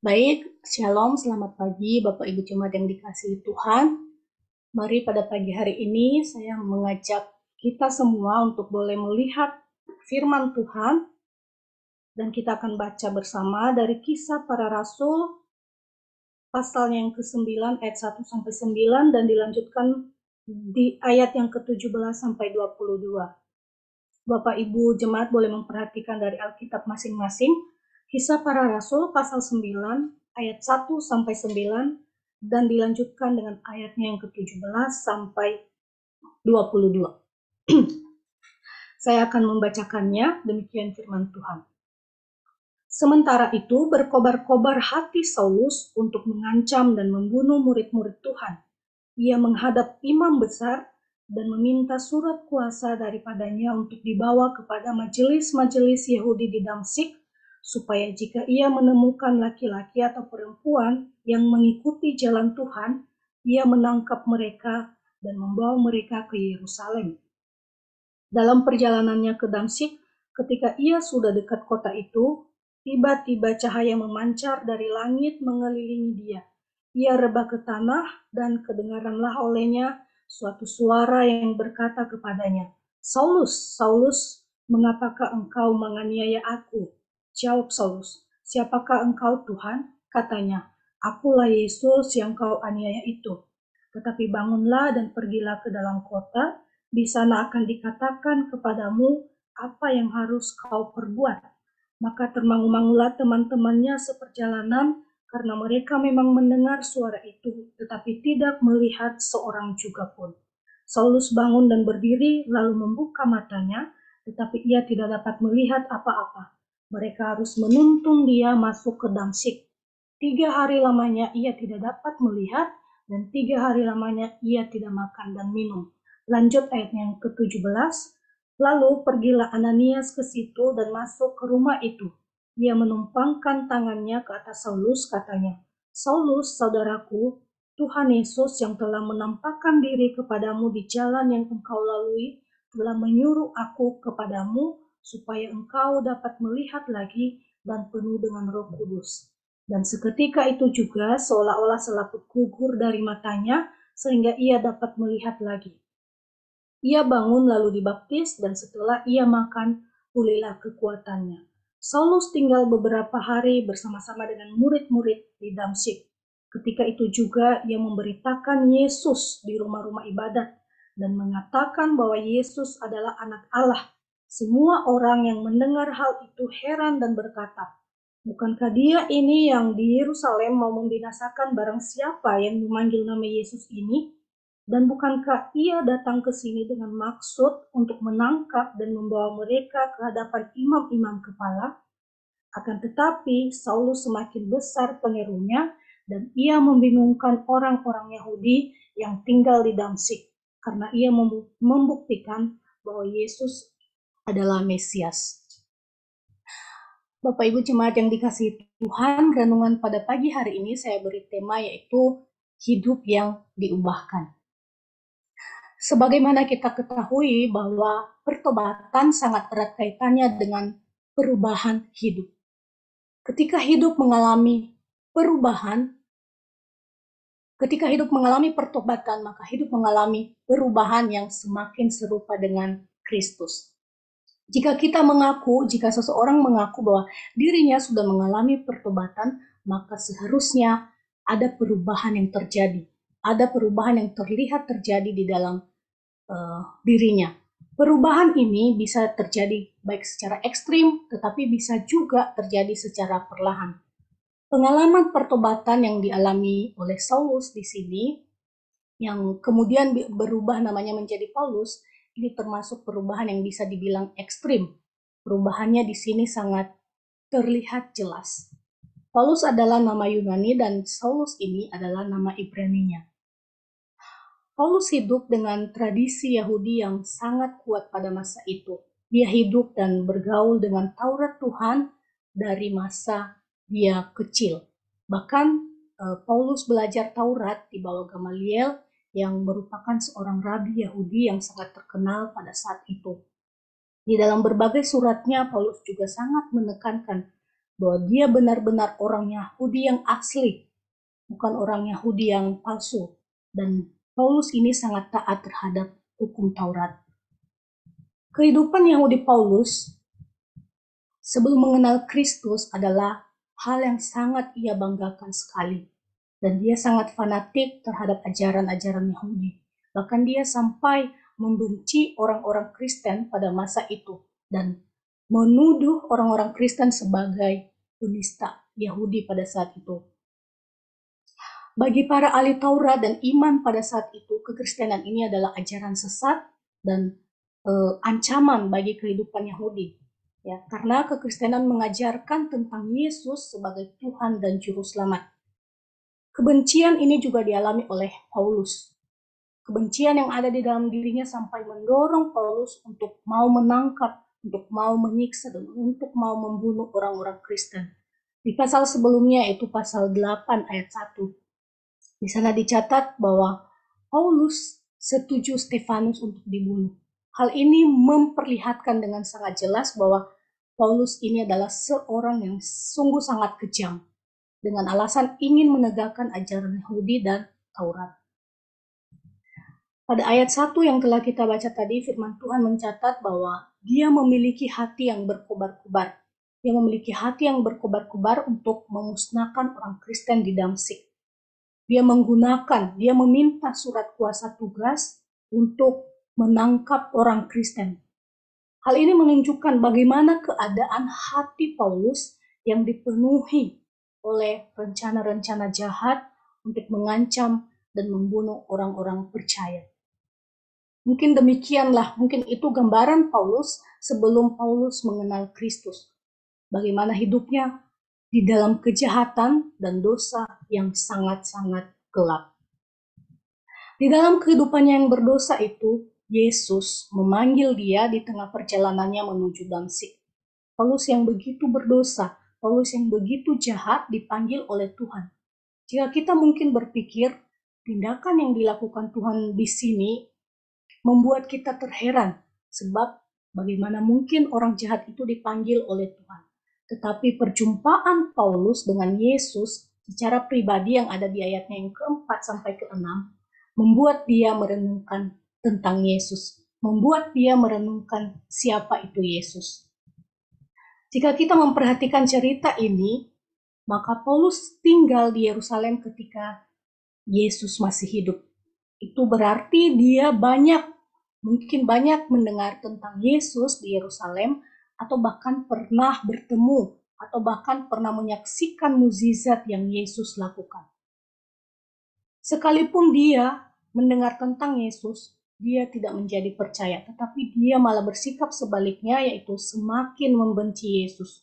Baik, Shalom, selamat pagi Bapak Ibu Jemaat yang dikasihi Tuhan. Mari pada pagi hari ini saya mengajak kita semua untuk boleh melihat firman Tuhan. Dan kita akan baca bersama dari Kisah Para Rasul, pasalnya yang ke-9 ayat 1-9 dan dilanjutkan di ayat yang ke-17 sampai 22. Bapak Ibu Jemaat boleh memperhatikan dari Alkitab masing-masing. Kisah Para Rasul pasal 9 ayat 1-9 dan dilanjutkan dengan ayatnya yang ke-17 sampai 22. Saya akan membacakannya, demikian firman Tuhan. Sementara itu berkobar-kobar hati Saulus untuk mengancam dan membunuh murid-murid Tuhan. Ia menghadap imam besar dan meminta surat kuasa daripadanya untuk dibawa kepada majelis-majelis Yahudi di Damsyik, supaya jika ia menemukan laki-laki atau perempuan yang mengikuti jalan Tuhan, ia menangkap mereka dan membawa mereka ke Yerusalem. Dalam perjalanannya ke Damsyik, ketika ia sudah dekat kota itu, tiba-tiba cahaya memancar dari langit mengelilingi dia. Ia rebah ke tanah dan kedengaranlah olehnya suatu suara yang berkata kepadanya, "Saulus, Saulus, mengapakah engkau menganiaya aku?" Jawab Saulus, "Siapakah engkau, Tuhan?" Katanya, "Akulah Yesus yang kau aniaya itu. Tetapi bangunlah dan pergilah ke dalam kota, di sana akan dikatakan kepadamu apa yang harus kau perbuat." Maka termangu-mangulah teman-temannya seperjalanan, karena mereka memang mendengar suara itu, tetapi tidak melihat seorang juga pun. Saulus bangun dan berdiri, lalu membuka matanya, tetapi ia tidak dapat melihat apa-apa. Mereka harus menuntun dia masuk ke Damsyik. 3 hari lamanya ia tidak dapat melihat, dan 3 hari lamanya ia tidak makan dan minum. Lanjut ayat yang ke-17. Lalu pergilah Ananias ke situ dan masuk ke rumah itu. Dia menumpangkan tangannya ke atas Saulus, katanya, "Saulus, saudaraku, Tuhan Yesus yang telah menampakkan diri kepadamu di jalan yang engkau lalui, telah menyuruh aku kepadamu, supaya engkau dapat melihat lagi dan penuh dengan Roh Kudus." Dan seketika itu juga seolah-olah selaput gugur dari matanya, sehingga ia dapat melihat lagi. Ia bangun lalu dibaptis, dan setelah ia makan, pulihlah kekuatannya. Saulus tinggal beberapa hari bersama-sama dengan murid-murid di Damsyik. Ketika itu juga ia memberitakan Yesus di rumah-rumah ibadat dan mengatakan bahwa Yesus adalah Anak Allah. Semua orang yang mendengar hal itu heran dan berkata, "Bukankah dia ini yang di Yerusalem mau membinasakan barang siapa yang memanggil nama Yesus ini? Dan bukankah ia datang ke sini dengan maksud untuk menangkap dan membawa mereka ke hadapan imam-imam kepala?" Akan tetapi Saulus semakin besar pengaruhnya, dan ia membingungkan orang-orang Yahudi yang tinggal di Damsyik, karena ia membuktikan bahwa Yesus adalah Mesias. Bapak Ibu Jemaat yang dikasihi Tuhan, renungan pada pagi hari ini saya beri tema yaitu hidup yang diubahkan. Sebagaimana kita ketahui bahwa pertobatan sangat erat kaitannya dengan perubahan hidup. Ketika hidup mengalami perubahan, ketika hidup mengalami pertobatan, maka hidup mengalami perubahan yang semakin serupa dengan Kristus. Jika seseorang mengaku bahwa dirinya sudah mengalami pertobatan, maka seharusnya ada perubahan yang terjadi. Ada perubahan yang terlihat terjadi di dalam dirinya. Perubahan ini bisa terjadi baik secara ekstrim, tetapi bisa juga terjadi secara perlahan. Pengalaman pertobatan yang dialami oleh Saulus di sini, yang kemudian berubah namanya menjadi Paulus, ini termasuk perubahan yang bisa dibilang ekstrim. Perubahannya di sini sangat terlihat jelas. Paulus adalah nama Yunani dan Saulus ini adalah nama Ibraninya. Paulus hidup dengan tradisi Yahudi yang sangat kuat pada masa itu. Dia hidup dan bergaul dengan Taurat Tuhan dari masa dia kecil. Bahkan Paulus belajar Taurat di bawah Gamaliel yang merupakan seorang rabi Yahudi yang sangat terkenal pada saat itu. Di dalam berbagai suratnya, Paulus juga sangat menekankan bahwa dia benar-benar orang Yahudi yang asli, bukan orang Yahudi yang palsu. Dan Paulus ini sangat taat terhadap hukum Taurat. Kehidupan Yahudi Paulus sebelum mengenal Kristus adalah hal yang sangat ia banggakan sekali. Dan dia sangat fanatik terhadap ajaran-ajaran Yahudi. Bahkan dia sampai membenci orang-orang Kristen pada masa itu dan menuduh orang-orang Kristen sebagai penista Yahudi pada saat itu. Bagi para ahli Taurat dan iman pada saat itu, kekristenan ini adalah ajaran sesat dan ancaman bagi kehidupan Yahudi. Ya, karena kekristenan mengajarkan tentang Yesus sebagai Tuhan dan Juru Selamat. Kebencian ini juga dialami oleh Paulus. Kebencian yang ada di dalam dirinya sampai mendorong Paulus untuk mau menangkap, untuk mau menyiksa, dan untuk mau membunuh orang-orang Kristen. Di pasal sebelumnya, yaitu pasal 8 ayat 1. Di sana dicatat bahwa Paulus setuju Stefanus untuk dibunuh. Hal ini memperlihatkan dengan sangat jelas bahwa Paulus ini adalah seorang yang sungguh sangat kejam, dengan alasan ingin menegakkan ajaran Yahudi dan Taurat. Pada ayat 1 yang telah kita baca tadi, firman Tuhan mencatat bahwa dia memiliki hati yang berkobar-kobar. Dia memiliki hati yang berkobar-kobar untuk memusnahkan orang Kristen di Damsyik. Dia meminta surat kuasa tugas untuk menangkap orang Kristen. Hal ini menunjukkan bagaimana keadaan hati Paulus yang dipenuhi oleh rencana-rencana jahat untuk mengancam dan membunuh orang-orang percaya. Mungkin demikianlah, mungkin itu gambaran Paulus sebelum Paulus mengenal Kristus. Bagaimana hidupnya di dalam kejahatan dan dosa yang sangat-sangat gelap. Di dalam kehidupannya yang berdosa itu, Yesus memanggil dia di tengah perjalanannya menuju Damsyik. Paulus yang begitu berdosa, Paulus yang begitu jahat dipanggil oleh Tuhan. Jika kita mungkin berpikir, tindakan yang dilakukan Tuhan di sini membuat kita terheran, sebab bagaimana mungkin orang jahat itu dipanggil oleh Tuhan. Tetapi perjumpaan Paulus dengan Yesus secara pribadi yang ada di ayatnya yang keempat sampai keenam membuat dia merenungkan tentang Yesus, membuat dia merenungkan siapa itu Yesus. Jika kita memperhatikan cerita ini, maka Paulus tinggal di Yerusalem ketika Yesus masih hidup. Itu berarti dia mungkin banyak mendengar tentang Yesus di Yerusalem, atau bahkan pernah bertemu, atau bahkan pernah menyaksikan mukjizat yang Yesus lakukan. Sekalipun dia mendengar tentang Yesus, dia tidak menjadi percaya, tetapi dia malah bersikap sebaliknya, yaitu semakin membenci Yesus.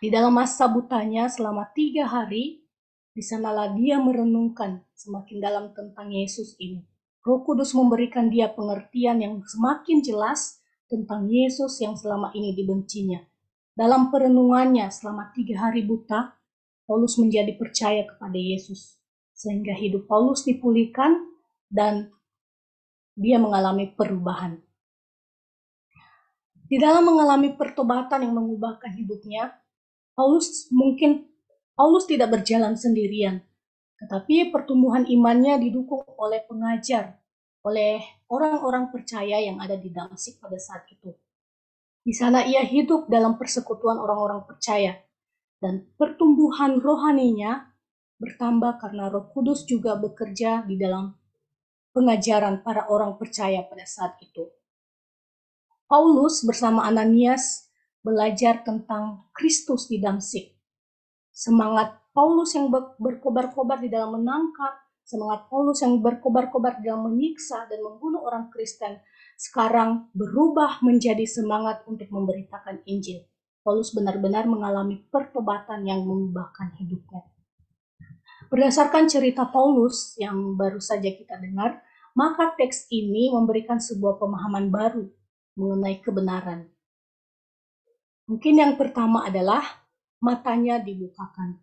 Di dalam masa butanya selama 3 hari, di sanalah dia merenungkan semakin dalam tentang Yesus ini. Roh Kudus memberikan dia pengertian yang semakin jelas tentang Yesus yang selama ini dibencinya. Dalam perenungannya selama 3 hari buta, Paulus menjadi percaya kepada Yesus. Sehingga hidup Paulus dipulihkan dan dia mengalami perubahan. Di dalam mengalami pertobatan yang mengubahkan hidupnya, Paulus tidak berjalan sendirian, tetapi pertumbuhan imannya didukung oleh pengajar, oleh orang-orang percaya yang ada di Damsyik pada saat itu. Di sana ia hidup dalam persekutuan orang-orang percaya, dan pertumbuhan rohaninya bertambah karena Roh Kudus juga bekerja di dalam pengajaran para orang percaya pada saat itu. Paulus bersama Ananias belajar tentang Kristus di Damsyik. Semangat Paulus yang berkobar-kobar di dalam menangkap, semangat Paulus yang berkobar-kobar di dalam menyiksa dan membunuh orang Kristen, sekarang berubah menjadi semangat untuk memberitakan Injil. Paulus benar-benar mengalami pertobatan yang mengubahkan hidupnya. Berdasarkan cerita Paulus yang baru saja kita dengar, maka teks ini memberikan sebuah pemahaman baru mengenai kebenaran. Mungkin yang pertama adalah matanya dibukakan.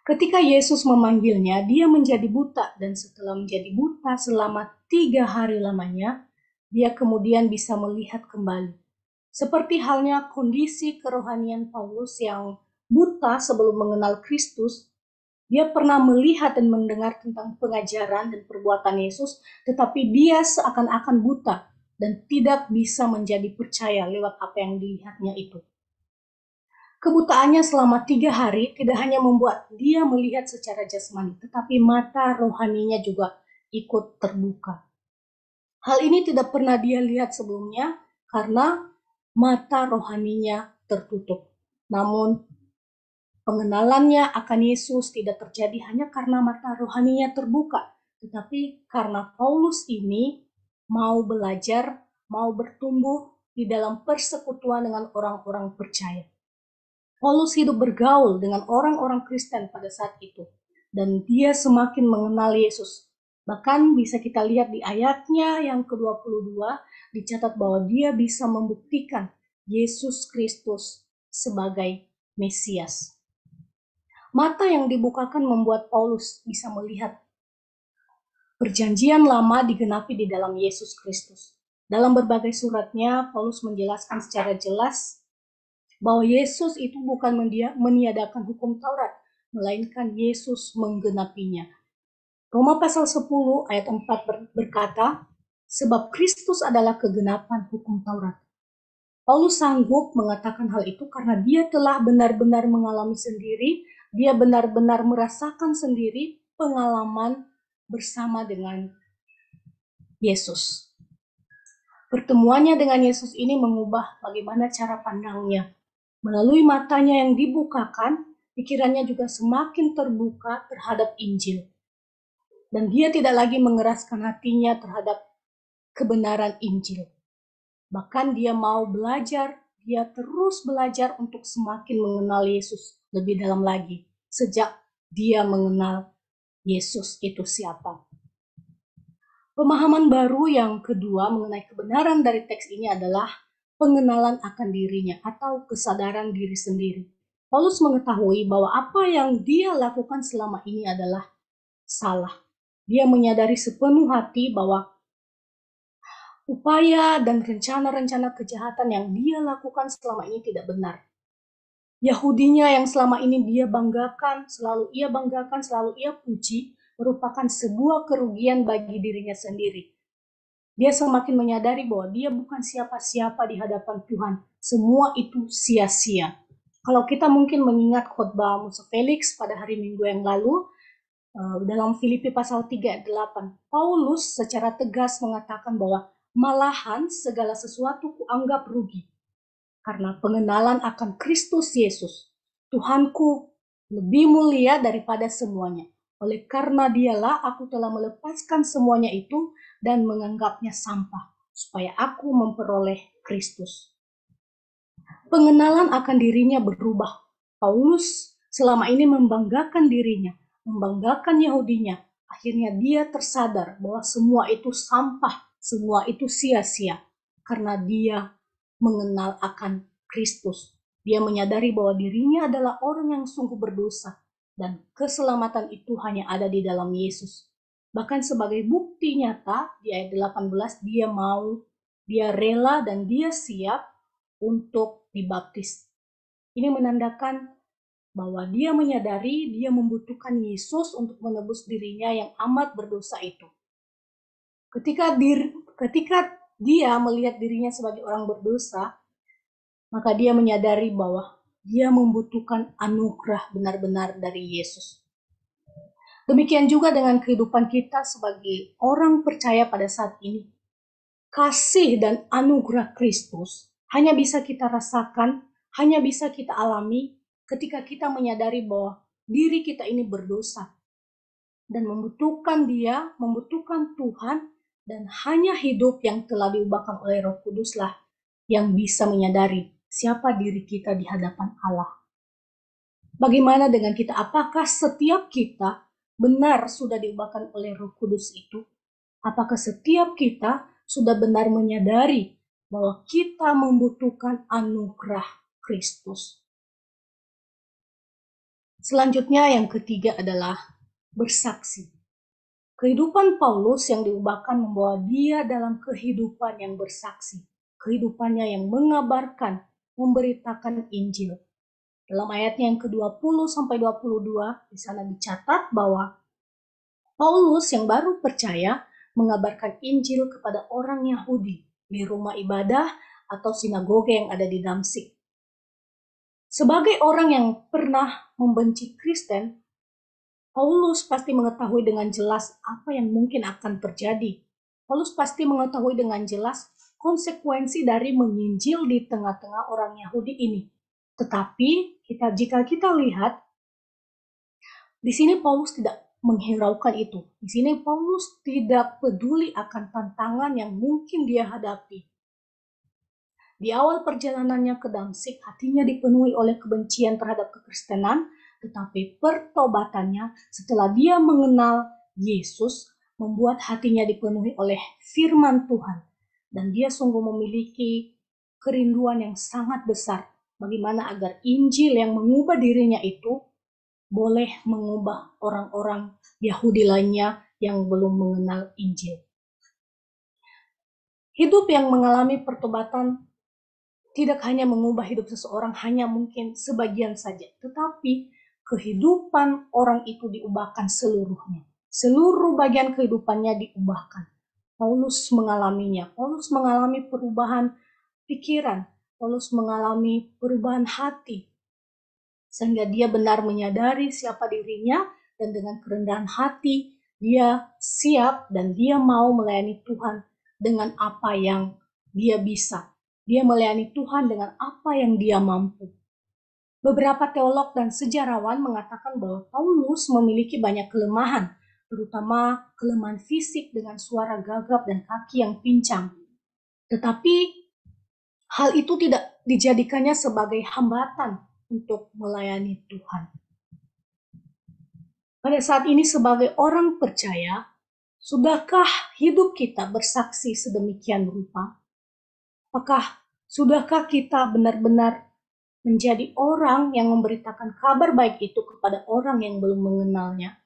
Ketika Yesus memanggilnya, dia menjadi buta, dan setelah menjadi buta selama 3 hari lamanya, dia kemudian bisa melihat kembali. Seperti halnya kondisi kerohanian Paulus yang buta sebelum mengenal Kristus, dia pernah melihat dan mendengar tentang pengajaran dan perbuatan Yesus, tetapi dia seakan-akan buta dan tidak bisa menjadi percaya lewat apa yang dilihatnya itu. Kebutaannya selama 3 hari tidak hanya membuat dia melihat secara jasmani, tetapi mata rohaninya juga ikut terbuka. Hal ini tidak pernah dia lihat sebelumnya karena mata rohaninya tertutup. Namun pengenalannya akan Yesus tidak terjadi hanya karena mata rohaninya terbuka, tetapi karena Paulus ini mau belajar, mau bertumbuh di dalam persekutuan dengan orang-orang percaya. Paulus hidup bergaul dengan orang-orang Kristen pada saat itu, dan dia semakin mengenal Yesus. Bahkan bisa kita lihat di ayatnya yang ke-22, dicatat bahwa dia bisa membuktikan Yesus Kristus sebagai Mesias. Mata yang dibukakan membuat Paulus bisa melihat perjanjian lama digenapi di dalam Yesus Kristus. Dalam berbagai suratnya, Paulus menjelaskan secara jelas bahwa Yesus itu bukan meniadakan hukum Taurat, melainkan Yesus menggenapinya. Roma pasal 10 ayat 4 berkata, sebab Kristus adalah kegenapan hukum Taurat. Paulus sanggup mengatakan hal itu karena dia telah benar-benar mengalami sendiri, dia benar-benar merasakan sendiri pengalaman bersama dengan Yesus. Pertemuannya dengan Yesus ini mengubah bagaimana cara pandangnya. Melalui matanya yang dibukakan, pikirannya juga semakin terbuka terhadap Injil. Dan dia tidak lagi mengeraskan hatinya terhadap kebenaran Injil. Bahkan dia mau belajar, dia terus belajar untuk semakin mengenal Yesus lebih dalam lagi. Sejak dia mengenal Yesus itu siapa. Pemahaman baru yang kedua mengenai kebenaran dari teks ini adalah pengenalan akan dirinya atau kesadaran diri sendiri. Paulus mengetahui bahwa apa yang dia lakukan selama ini adalah salah. Dia menyadari sepenuh hati bahwa upaya dan rencana-rencana kejahatan yang dia lakukan selama ini tidak benar. Yahudinya yang selama ini dia banggakan, selalu ia puji, merupakan sebuah kerugian bagi dirinya sendiri. Dia semakin menyadari bahwa dia bukan siapa-siapa di hadapan Tuhan. Semua itu sia-sia. Kalau kita mungkin mengingat khotbah Musa Felix pada hari Minggu yang lalu, dalam Filipi pasal 3 ayat 8, Paulus secara tegas mengatakan bahwa malahan segala sesuatu kuanggap rugi. Karena pengenalan akan Kristus Yesus, Tuhanku lebih mulia daripada semuanya. Oleh karena dialah aku telah melepaskan semuanya itu dan menganggapnya sampah, supaya aku memperoleh Kristus. Pengenalan akan dirinya berubah. Paulus selama ini membanggakan dirinya, membanggakan Yahudinya. Akhirnya dia tersadar bahwa semua itu sampah, semua itu sia-sia, karena dia mengenal akan Kristus. Dia menyadari bahwa dirinya adalah orang yang sungguh berdosa, dan keselamatan itu hanya ada di dalam Yesus. Bahkan sebagai bukti nyata di ayat 18, dia rela dan dia siap untuk dibaptis. Ini menandakan bahwa dia menyadari dia membutuhkan Yesus untuk menebus dirinya yang amat berdosa itu. Ketika dia melihat dirinya sebagai orang berdosa, maka dia menyadari bahwa dia membutuhkan anugerah benar-benar dari Yesus. Demikian juga dengan kehidupan kita sebagai orang percaya pada saat ini. Kasih dan anugerah Kristus hanya bisa kita rasakan, hanya bisa kita alami ketika kita menyadari bahwa diri kita ini berdosa dan membutuhkan Dia, membutuhkan Tuhan, dan hanya hidup yang telah diubahkan oleh Roh Kuduslah yang bisa menyadari siapa diri kita di hadapan Allah. Bagaimana dengan kita? Apakah setiap kita benar sudah diubahkan oleh Roh Kudus itu? Apakah setiap kita sudah benar menyadari bahwa kita membutuhkan anugerah Kristus? Selanjutnya yang ketiga adalah bersaksi. Kehidupan Paulus yang diubahkan membawa dia dalam kehidupan yang bersaksi. kehidupannya yang mengabarkan, memberitakan Injil. Dalam ayatnya yang ke-20 sampai 22, di sana dicatat bahwa Paulus yang baru percaya mengabarkan Injil kepada orang Yahudi di rumah ibadah atau sinagoge yang ada di Damsyik. Sebagai orang yang pernah membenci Kristen, Paulus pasti mengetahui dengan jelas apa yang mungkin akan terjadi. Paulus pasti mengetahui dengan jelas konsekuensi dari menginjil di tengah-tengah orang Yahudi ini. Tetapi jika kita lihat, di sini Paulus tidak menghiraukan itu. Di sini Paulus tidak peduli akan tantangan yang mungkin dia hadapi. Di awal perjalanannya ke Damsyik, hatinya dipenuhi oleh kebencian terhadap kekristenan, tetapi pertobatannya setelah dia mengenal Yesus membuat hatinya dipenuhi oleh firman Tuhan. Dan dia sungguh memiliki kerinduan yang sangat besar bagaimana agar Injil yang mengubah dirinya itu boleh mengubah orang-orang Yahudi lainnya yang belum mengenal Injil. Hidup yang mengalami pertobatan tidak hanya mengubah hidup seseorang hanya mungkin sebagian saja, tetapi kehidupan orang itu diubahkan seluruhnya. Seluruh bagian kehidupannya diubahkan. Paulus mengalaminya. Paulus mengalami perubahan pikiran. Paulus mengalami perubahan hati. Sehingga dia benar menyadari siapa dirinya dan dengan kerendahan hati dia siap dan dia mau melayani Tuhan dengan apa yang dia bisa. Dia melayani Tuhan dengan apa yang dia mampu. Beberapa teolog dan sejarawan mengatakan bahwa Paulus memiliki banyak kelemahan, terutama kelemahan fisik dengan suara gagap dan kaki yang pincang. Tetapi hal itu tidak dijadikannya sebagai hambatan untuk melayani Tuhan. Pada saat ini sebagai orang percaya, sudahkah hidup kita bersaksi sedemikian rupa? Apakah sudahkah kita benar-benar menjadi orang yang memberitakan kabar baik itu kepada orang yang belum mengenalnya?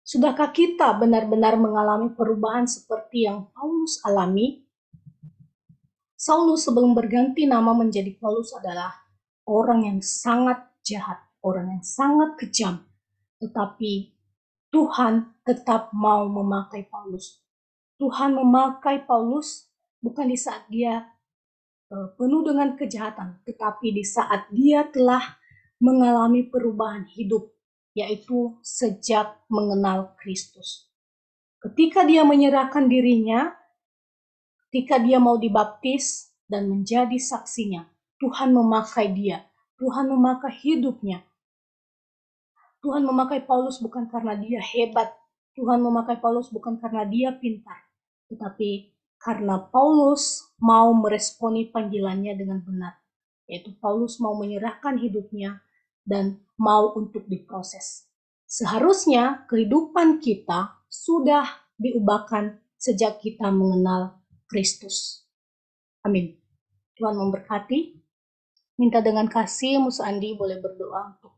Sudahkah kita benar-benar mengalami perubahan seperti yang Paulus alami? Saulus sebelum berganti nama menjadi Paulus adalah orang yang sangat jahat, orang yang sangat kejam. Tetapi Tuhan tetap mau memakai Paulus. Tuhan memakai Paulus bukan di saat dia penuh dengan kejahatan, tetapi di saat dia telah mengalami perubahan hidup, yaitu sejak mengenal Kristus. Ketika dia menyerahkan dirinya, ketika dia mau dibaptis dan menjadi saksinya, Tuhan memakai dia, Tuhan memakai hidupnya. Tuhan memakai Paulus bukan karena dia hebat, Tuhan memakai Paulus bukan karena dia pintar, tetapi karena Paulus mau meresponi panggilannya dengan benar, yaitu Paulus mau menyerahkan hidupnya dan mau untuk diproses. Seharusnya kehidupan kita sudah diubahkan sejak kita mengenal Kristus. Amin. Tuhan memberkati. Minta dengan kasih, Mus Andi boleh berdoa untuk